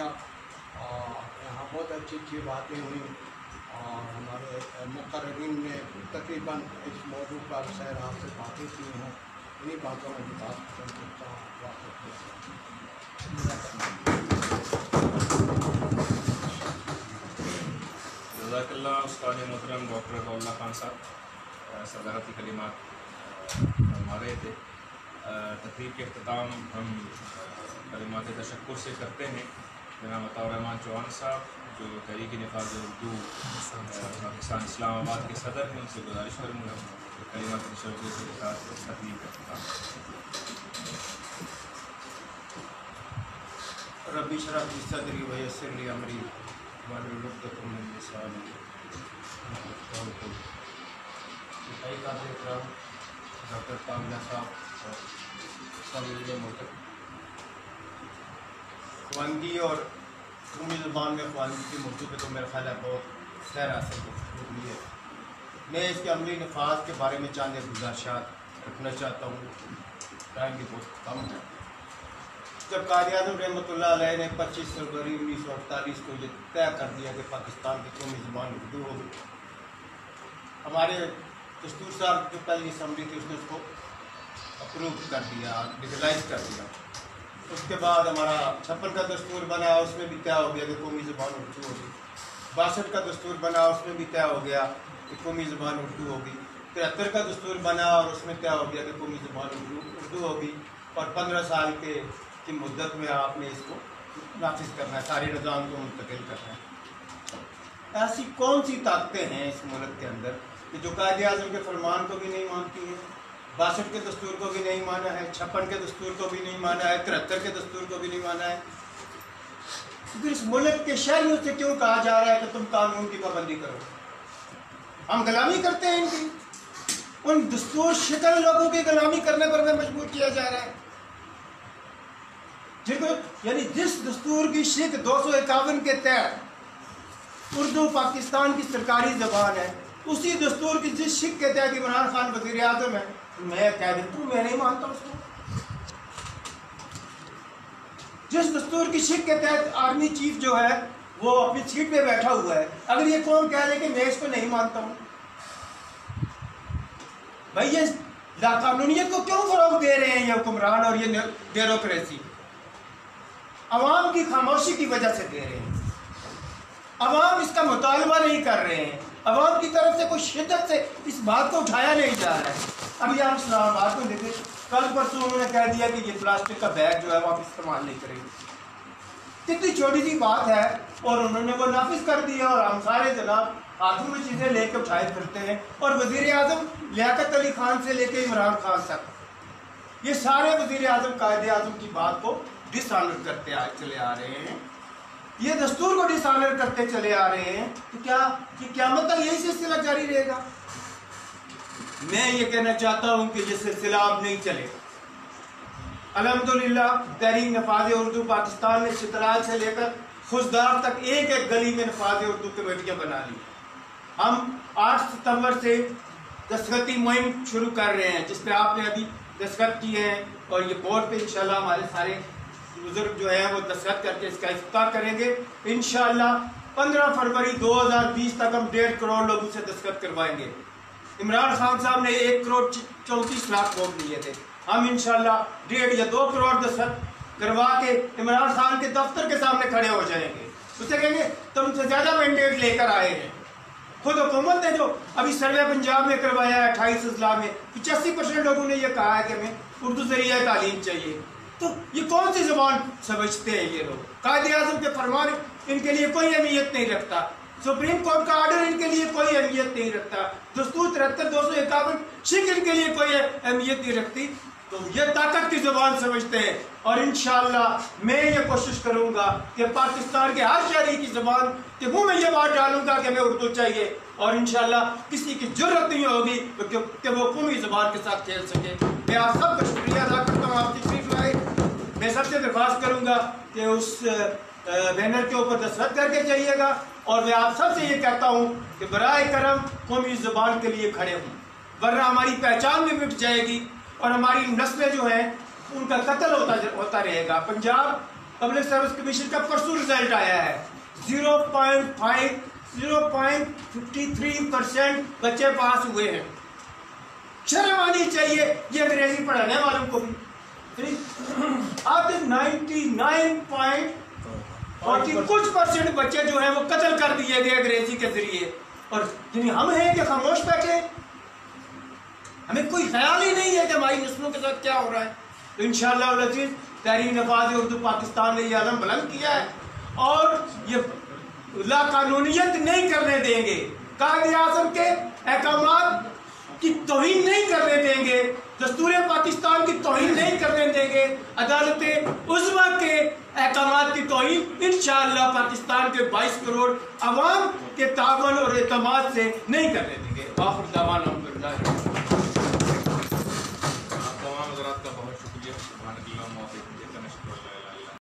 کیا یہاں بہت اچھی اچھی باتیں ہوئیں اور ہمارے مقررین نے تقریباً اس موضوع پر سیر آپ سے باتیں کی ہیں. انہیں باتوں میں بھی بات کر سکتا ہوں. جزاک اللہ استاد محترم ڈاکٹر عطاء اللہ خان صاحب صدارتی کلمات فرما رہے تھے. تقریب کے اختتام ہم کلمات تشکر سے کرتے ہیں. جناب عطاء الرحمن چوہان صاحب جو تحریک نفاذ اردو پاکستان اسلام آباد کے صدر ہیں، ان سے گزارش کروں گا کہ کلمات تشکر کے ساتھ تقریب کا اختتام. رب اشرح لی صدری ویسر لی امری واحلل عقدۃ من لسانی یفقہوا قولی. انتہائی قابل احترام ڈاکٹر کاملہ صاحب اور سامعین محترم، خواندگی اور قومی زبان میں خواندگی کے موضوع پہ تو میرا خیال ہے بہت خیر حاصل ہوئی ہے. میں اس کے عملی نفاذ کے بارے میں چند گزارشات رکھنا چاہتا ہوں. ٹائم بھی بہت کم ہے. جب قائد اعظم رحمۃ اللہ علیہ نے 25 فروری 1948 کو یہ طے کر دیا کہ پاکستان کی قومی زبان اردو ہوگی، ہمارے دستور صاحب جو پہلی اسمبلی تھی اس نے اس کو اپروو کر دیا، لیگلائز کر دیا. اس کے بعد ہمارا 56 کا دستور بنا، اس میں بھی طے ہو گیا کہ قومی زبان اردو ہوگی. 62 کا دستور بنا، اس میں بھی طے ہو گیا کہ قومی زبان اردو ہوگی. 73 کا دستور بنا اور اس میں طے ہو گیا کہ قومی زبان اردو ہوگی. اور 15 سال کی مدت میں آپ نے اس کو نافذ کرنا ہے، سارے نظام کو منتقل کرنا ہے. ایسی کون سی طاقتیں ہیں اس ملک کے اندر کہ جو قائد اعظم کے فرمان کو بھی نہیں مانتی ہیں، 62 کے دستور کو بھی نہیں مانا ہے، 56 کے دستور کو بھی نہیں مانا ہے، 73 کے دستور کو بھی نہیں مانا ہے؟ پھر اس ملک کے شہریوں سے کیوں کہا جا رہا ہے کہ تم قانون کی پابندی کرو؟ ہم غلامی کرتے ہیں ان کی، ان دستور شکل لوگوں کی غلامی کرنے پر ہمیں مجبور کیا جا رہا ہے. یعنی جس دستور کی شک 251 کے تحت اردو پاکستان کی سرکاری زبان ہے، اسی دستور کی جس شک کے تحت عمران خان وزیر اعظم ہے، میں کہہ دیتا ہوں میں نہیں مانتا اس کو. جس دستور کی شک کے تحت آرمی چیف جو ہے وہ اپنی سیٹ پہ بیٹھا ہوا ہے، اگر یہ قوم کہہ دے کہ میں اس کو نہیں مانتا ہوں، بھائی یہ لاقانونیت کو کیوں فروغ دے رہے ہیں یہ حکمران اور یہ بیوروکریسی؟ عوام کی خاموشی کی وجہ سے دے رہے ہیں. عوام اس کا مطالبہ نہیں کر رہے ہیں، عوام کی طرف سے کوئی شدت سے اس بات کو اٹھایا نہیں جا رہا ہے. ابھی آپ اسلام آباد میں دیکھیں، کل پرسوں انہوں نے کہہ دیا کہ یہ پلاسٹک کا بیگ جو ہے وہ آپ استعمال نہیں کریں گے. کتنی چھوٹی سی بات ہے اور انہوں نے وہ نافذ کر دیا، اور ہم سارے جناب ہاتھوں میں چیزیں لے کے اٹھائے پھرتے ہیں. اور وزیر اعظم لیاقت علی خان سے لے کے عمران خان تک یہ سارے وزیر اعظم قائد اعظم کی بات کو ڈس آنر کرتے چلے آ رہے ہیں، یہ دستور کو ڈس آنر کرتے چلے آ رہے ہیں. تو کیا یہ قیامت تک یہی سلسلہ جاری رہے گا؟ میں یہ کہنا چاہتا ہوں کہ یہ سلسلہ اب نہیں چلے گا. الحمدللہ تحریک نفاذ اردو پاکستان نے چترال سے لے کر خوزدار تک ایک ایک گلی میں نفاذ اردو کمیٹیاں بنا لی. ہم 8 ستمبر سے دستخطی مہم شروع کر رہے ہیں، جس پہ آپ نے ابھی دستخط کیے ہیں، اور یہ بورڈ پہ انشاءاللہ ہمارے سارے بزرگ جو ہیں وہ دستخط کر کے اس کا افتتاح کریں گے. انشاءاللہ 15 فروری 2020 تک ہم 1.5 کروڑ لوگوں سے دستخط کروائیں گے. عمران خان صاحب نے 1 کروڑ 34 لاکھ ووٹ لیے تھے، ہم انشاءاللہ 1.5 یا 2 کروڑ دستخط کروا کے عمران خان کے دفتر کے سامنے کھڑے ہو جائیں گے. اسے کہیں گے تم سے زیادہ مینڈیٹ لے کر آئے ہیں. خود حکومت نے جو ابھی سروے پنجاب میں کروایا ہے 28 اضلاع میں 85% لوگوں نے یہ کہا ہے کہ ہمیں اردو ذریعہ تعلیم چاہیے. تو یہ کون سی زبان سمجھتے ہیں یہ لوگ؟ قائد اعظم کے فرمان ان کے لیے کوئی اہمیت نہیں رکھتا، سپریم کورٹ کا آرڈر ان کے لیے کوئی اہمیت نہیں رکھتا، دستور 73 251 شک ان کے لیے کوئی اہمیت نہیں رکھتی. تو یہ طاقت کی زبان سمجھتے ہیں. اور انشاءاللہ میں یہ کوشش کروں گا کہ پاکستان کے ہر شہری کی زبان کے منہ میں یہ بات ڈالوں گا کہ ہمیں اردو چاہیے، اور انشاءاللہ کسی کی جرت نہیں ہوگی کہ وہ قومی زبان کے ساتھ کھیل سکے. میں آپ سب کا شکریہ ادا کرتا ہوں، آپ تشریف لائے. میں سب سے درخواست کروں گا کہ اس بینر کے اوپر دستخط کر کے چاہیے گا، اور میں آپ سب سے یہ کہتا ہوں کہ برائے کرم قومی زبان کے لیے کھڑے ہوں، ورنہ ہماری پہچان بھی مٹ جائے گی اور ہماری نسلیں جو ہیں ان کا قتل ہوتا رہے گا. پنجاب پبلک سروس کمیشن کا پرسوں رزلٹ آیا ہے 0.53% بچے پاس ہوئے ہیں. شرم آنی چاہیے یہ انگریزی پڑھانے والوں کو بھی. اب 99.40% بچے جو ہیں وہ قتل کر دیے گئے انگریزی کے ذریعے. اور ہم ہیں کہ خاموش بیٹھے, ہمیں کوئی خیال ہی نہیں ہے کہ ہماری نسلوں کے ساتھ کیا ہو رہا ہے. تو انشاءاللہ العزیز تحریک نفاذ اردو پاکستان نے یہ علم بلند کیا ہے اور یہ لا قانونیت نہیں کرنے دیں گے, قائد اعظم کے احکامات کی توہین نہیں کرنے دیں گے, دستور پاکستان کی توہین نہیں کرنے دیں گے, عدالت عظمیٰ کے احکامات کی توہین انشاءاللہ پاکستان کے 22 کروڑ عوام کے تعاون اور اعتماد سے نہیں کرنے دیں گے. آخر دعوانا الحمدللہ. تمام حضرات کا بہت شکریہ. سبحان اللہ.